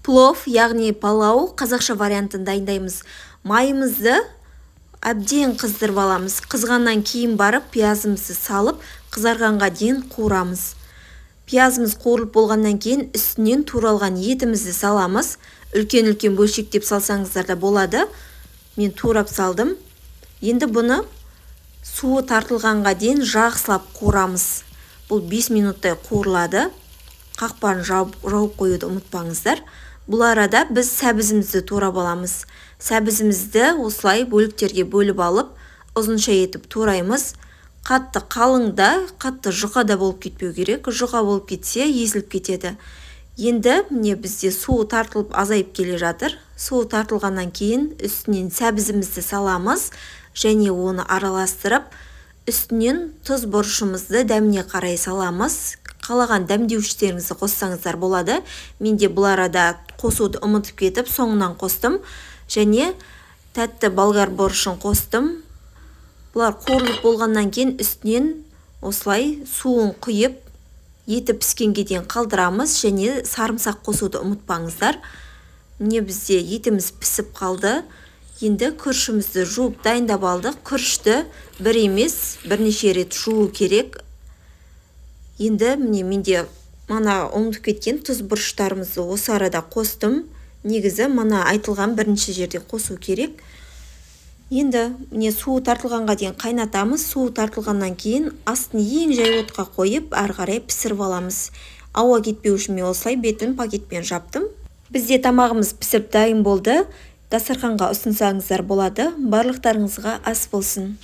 Плов, яғни палау, қазақша вариантын дайындаймыз. Майымызды әбден қыздырып аламыз. Қызғаннан кейін барып, пиязымызды салып, қызарғанға дейін қуырамыз. Пиязымыз қуырылып болғаннан кейін үстінен туралған етімізді саламыз. Үлкен-үлкен бөлшектеп салсаңыздар да болады. Мен турап салдым. Енді бұны суы тартылғанға дейін жақсылап қуырамыз. Бұл 5 минуттай қуырылады. Қақпағын жауып қоюды ұмытпаңыздар. Бұл арада біз сәбізімізді турап аламыз. Сәбізімізді осылай бөліктерге бөліп алып, ұзынша етіп тураймыз. Қатты қалыңда, қатты жұқада болып кетпеу керек. Жұқа болып кетсе, езіліп кетеді. Енді міне бізде суы тартылып азайып келе жатыр. Суы тартылғаннан кейін үстінен сәбізімізді саламыз және оны араластырып, үстінен тұз бұрышымызды дәміне қарай саламыз. Қалаған дәмдеуіштеріңізді қоссаңыздар болады. Менде бұл арада қосуды ұмытып кетіп, соңынан қостым. Және тәтті болгар бұрышын қостым. Бұлар қуырылып болғаннан кейін үстінен осылай суын құйып, еті піскенге дейін қалдырамыз. Және сарымсақ қосуды ұмытпаңыздар. Міне бізде етіміз пісіп қалды. Енді күрішімізді жуып дайындап алдық. Күрішті бір емес, бірнеше рет жуу керек. Енді міне менде мана ұмытып кеткен тұз бұрыштарымызды осы арада қостым. Негізі мана айтылған бірінші жерде қосу керек. Енді міне суы тартылғанға дейін қайнатамыз. Суы тартылғаннан кейін астын ең жай отқа қойып, ары қарай пісіріп аламыз. Ауа кетпеу үшін мен осылай бетін пакетпен жаптым. Бізде тамағымыз пісіп дайын болды. Дастарханға ұсынсаңыздар болады. Барлықтарыңызға ас болсын.